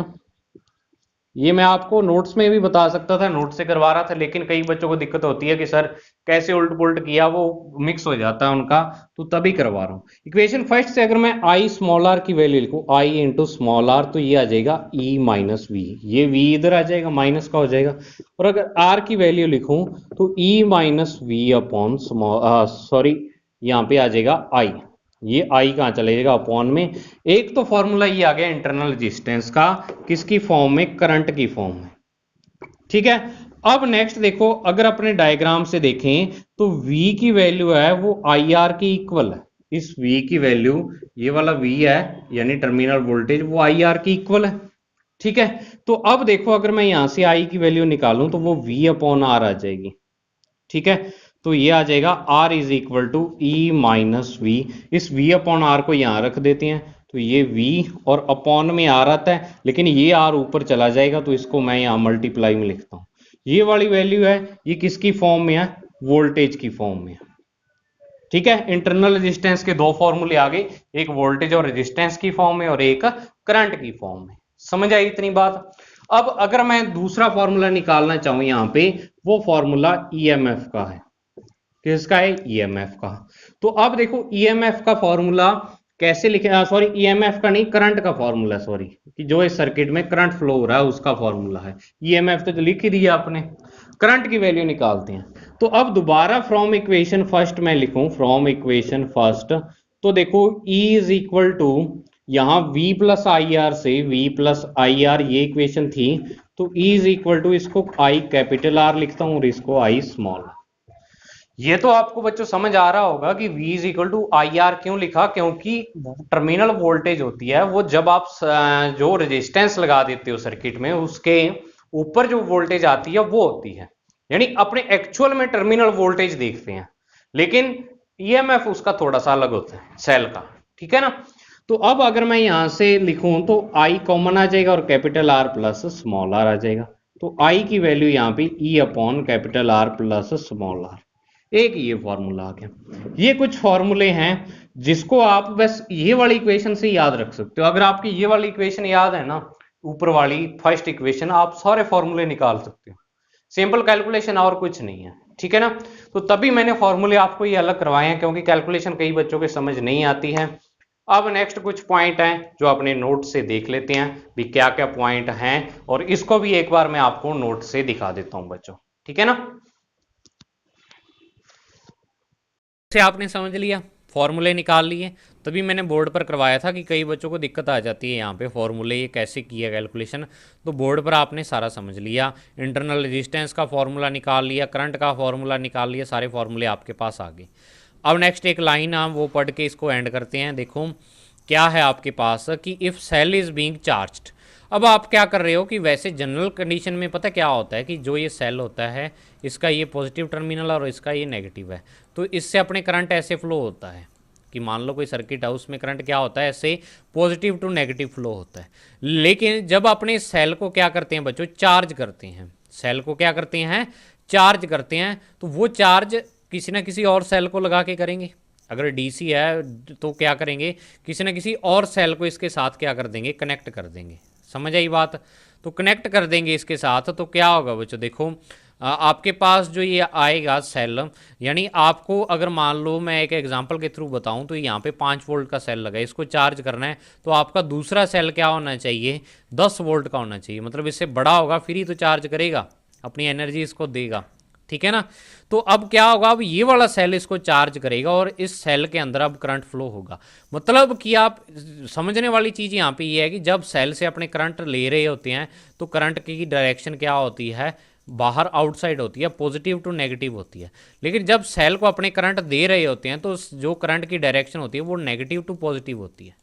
ये मैं आपको नोट्स में भी बता सकता था, नोट से करवा रहा था, लेकिन कई बच्चों को दिक्कत होती है कि सर कैसे उल्ट पुल्ट किया, वो मिक्स हो जाता है उनका, तो तभी करवा रहा हूँ। इक्वेशन फर्स्ट से अगर मैं आई स्मॉल आर की वैल्यू लिखूं, आई इंटू स्मॉल आर, तो ये आ जाएगा ई माइनस वी, ये वी इधर आ जाएगा, माइनस का हो जाएगा। और अगर आर की वैल्यू लिखूं तो ई माइनस वी अपॉन सॉरी यहाँ पे आ जाएगा आई, ये आई कहां चला जाएगा, अपॉन में। एक तो फॉर्मूला ये आ गया इंटरनल रेजिस्टेंस का, किसकी फॉर्म में, करंट की फॉर्म में। ठीक है, अब नेक्स्ट देखो, अगर अपने डायग्राम से देखें तो V की वैल्यू है वो IR की इक्वल है। इस V की वैल्यू, ये वाला V है यानी टर्मिनल वोल्टेज, वो IR की इक्वल है। ठीक है, तो अब देखो अगर मैं यहां से I की वैल्यू निकालूं तो वो V अपॉन R आ जाएगी। ठीक है, तो ये आ जाएगा R is equal to E minus V. इस V अपॉन R को यहां रख देते हैं, तो ये V और अपॉन में R आता है, लेकिन ये R ऊपर चला जाएगा, तो इसको मैं यहां मल्टीप्लाई में लिखता हूं। ये वाली वैल्यू है, ये किसकी फॉर्म में है, वोल्टेज की फॉर्म में। ठीक है, इंटरनल रेजिस्टेंस के 2 फॉर्मूले आ गए, एक वोल्टेज और रेजिस्टेंस की फॉर्म में और एक करंट की फॉर्म में। समझ आई इतनी बात। अब अगर मैं दूसरा फॉर्मूला निकालना चाहूं यहां पे, वो फॉर्मूला ईएमएफ का है। किसका है, ईएमएफ का। तो अब देखो ईएमएफ का फॉर्मूला कैसे लिखे, सॉरी ईएमएफ का नहीं, करंट का फॉर्मूला, सॉरी, कि जो इस सर्किट में करंट फ्लो हो रहा है उसका फॉर्मूला है। ईएमएफ तो लिख ही दिया आपने, करंट की वैल्यू निकालते हैं। तो अब दोबारा फ्रॉम इक्वेशन फर्स्ट मैं लिखूं, फ्रॉम इक्वेशन फर्स्ट, तो देखो E इज इक्वल टू, यहां V प्लस आई आर से V प्लस आई आर, ये इक्वेशन थी, तो E इज इक्वल टू, इसको I कैपिटल R लिखता हूं और इसको I स्मॉल। ये तो आपको बच्चों समझ आ रहा होगा कि V is equal to I R क्यों लिखा, क्योंकि टर्मिनल वोल्टेज होती है वो जब आप जो रेजिस्टेंस लगा देते हो सर्किट में उसके ऊपर जो वोल्टेज आती है वो होती है, यानी अपने एक्चुअल में टर्मिनल वोल्टेज देखते हैं, लेकिन ईएमएफ उसका थोड़ा सा अलग होता है सेल का। ठीक है ना। तो अब अगर मैं यहां से लिखूं तो आई कॉमन आ जाएगा और capital R plus small R आ जाएगा। तो आई की वैल्यू यहां पे E upon capital R plus small R, एक ये फॉर्मूला आ गया। ये कुछ फॉर्मूले हैं जिसको आप बस ये वाली इक्वेशन से याद रख सकते हो। अगर आपकी ये वाली इक्वेशन याद है ना, ऊपर वाली फर्स्ट इक्वेशन, आप सारे फॉर्मूले निकाल सकते हो। सिंपल कैलकुलेशन और कुछ नहीं है। ठीक है ना। तो तभी मैंने फॉर्मूले आपको ये अलग करवाए हैं, क्योंकि कैलकुलेशन कई बच्चों के समझ नहीं आती है। अब नेक्स्ट कुछ पॉइंट हैं जो अपने नोट से देख लेते हैं भी क्या क्या पॉइंट हैं, और इसको भी एक बार मैं आपको नोट से दिखा देता हूं बच्चों। ठीक है ना। से आपने समझ लिया, फॉर्मूले निकाल लिए, तभी मैंने बोर्ड पर करवाया था कि कई बच्चों को दिक्कत आ जाती है यहाँ पे फॉर्मूले ये कैसे किया कैलकुलेशन। तो बोर्ड पर आपने सारा समझ लिया, इंटरनल रेजिस्टेंस का फॉर्मूला निकाल लिया, करंट का फॉर्मूला निकाल लिया, सारे फॉर्मूले आपके पास आ गए। अब नेक्स्ट एक लाइन हम वो पढ़ के इसको एंड करते हैं। देखो क्या है आपके पास कि if cell is being charged. अब आप क्या कर रहे हो कि वैसे जनरल कंडीशन में पता क्या होता है कि जो ये सेल होता है इसका ये पॉजिटिव टर्मिनल और इसका ये नेगेटिव है, तो इससे अपने करंट ऐसे फ्लो होता है कि मान लो कोई सर्किट है उसमें करंट क्या होता है, ऐसे पॉजिटिव टू नेगेटिव फ्लो होता है। लेकिन जब अपने सेल को क्या करते हैं बच्चों, चार्ज करते हैं, सेल को क्या करते हैं, चार्ज करते हैं, तो वो चार्ज किसी ना किसी और सेल को लगा के करेंगे। अगर डीसी है तो क्या करेंगे, किसी ना किसी और सेल को इसके साथ क्या कर देंगे, कनेक्ट कर देंगे। समझ आई बात। तो कनेक्ट कर देंगे इसके साथ, तो क्या होगा बच्चों, देखो आपके पास जो ये आएगा सेल, यानी आपको अगर मान लो मैं एक एग्जांपल के थ्रू बताऊं तो यहाँ पे 5 वोल्ट का सेल लगा है, इसको चार्ज करना है, तो आपका दूसरा सेल क्या होना चाहिए, 10 वोल्ट का होना चाहिए, मतलब इससे बड़ा होगा फिर ही तो चार्ज करेगा, अपनी एनर्जी इसको देगा। ठीक है ना। तो अब क्या होगा, अब ये वाला सेल इसको चार्ज करेगा और इस सेल के अंदर अब करंट फ्लो होगा। मतलब कि आप समझने वाली चीज़ यहाँ पे ये है कि जब सेल से अपने करंट ले रहे होते हैं तो करंट की डायरेक्शन क्या होती है, बाहर आउटसाइड होती है, पॉजिटिव टू नेगेटिव होती है। लेकिन जब सेल को अपने करंट दे रहे होते हैं तो जो करंट की डायरेक्शन होती है वो नेगेटिव टू पॉजिटिव होती है।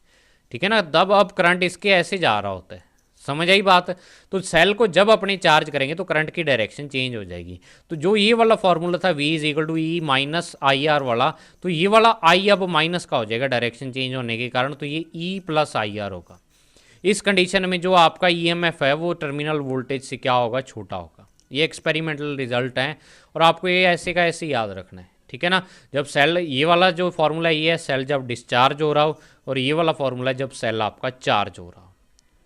ठीक है ना। तब अब करंट इसके ऐसे जा रहा होता है। समझ आई बात। तो सेल को जब अपने चार्ज करेंगे तो करंट की डायरेक्शन चेंज हो जाएगी। तो जो ये वाला फॉर्मूला था V is equal to E minus I R वाला, तो ये वाला आई अब माइनस का हो जाएगा डायरेक्शन चेंज होने के कारण, तो ये ई प्लस आई आर होगा। इस कंडीशन में जो आपका ईएमएफ है वो टर्मिनल वोल्टेज से क्या होगा, छोटा होगा। ये एक्सपेरिमेंटल रिजल्ट है और आपको ये ऐसे का ऐसे याद रखना है। ठीक है ना। जब सेल, ये वाला जो फॉर्मूला ये है सेल जब डिस्चार्ज हो रहा हो, और ये वाला फॉर्मूला जब सेल आपका चार्ज हो रहा हो।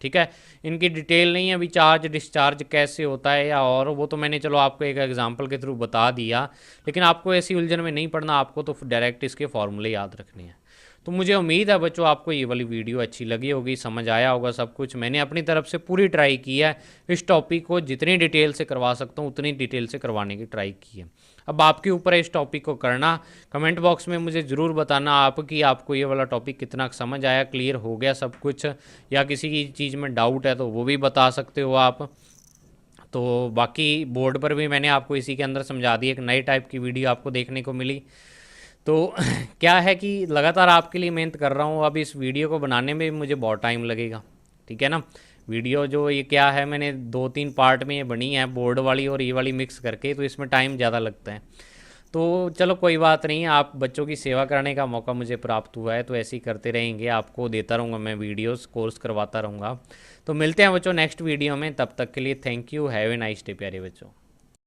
ठीक है। इनकी डिटेल नहीं है अभी चार्ज डिस्चार्ज कैसे होता है या, और वो तो मैंने चलो आपको एक एग्जांपल के थ्रू बता दिया, लेकिन आपको ऐसी उलझन में नहीं पड़ना, आपको तो डायरेक्ट इसके फॉर्मूले याद रखने हैं। तो मुझे उम्मीद है बच्चों आपको ये वाली वीडियो अच्छी लगी होगी, समझ आया होगा सब कुछ। मैंने अपनी तरफ से पूरी ट्राई की है, इस टॉपिक को जितनी डिटेल से करवा सकता हूँ उतनी डिटेल से करवाने की ट्राई की है। अब आपके ऊपर है इस टॉपिक को करना। कमेंट बॉक्स में मुझे ज़रूर बताना आप कि आपको ये वाला टॉपिक कितना समझ आया, क्लियर हो गया सब कुछ, या किसी की चीज़ में डाउट है तो वो भी बता सकते हो आप। तो बाकी बोर्ड पर भी मैंने आपको इसी के अंदर समझा दी, एक नई टाइप की वीडियो आपको देखने को मिली। तो क्या है कि लगातार आपके लिए मेहनत कर रहा हूँ, अब इस वीडियो को बनाने में भी मुझे बहुत टाइम लगेगा। ठीक है ना। वीडियो जो ये क्या है, मैंने 2-3 पार्ट में ये बनी है, बोर्ड वाली और ये वाली मिक्स करके, तो इसमें टाइम ज़्यादा लगता है। तो चलो कोई बात नहीं, आप बच्चों की सेवा करने का मौका मुझे प्राप्त हुआ है तो ऐसे ही करते रहेंगे, आपको देता रहूँगा मैं वीडियोस, कोर्स करवाता रहूँगा। तो मिलते हैं बच्चों नेक्स्ट वीडियो में, तब तक के लिए thank you, have a nice day प्यारे बच्चों।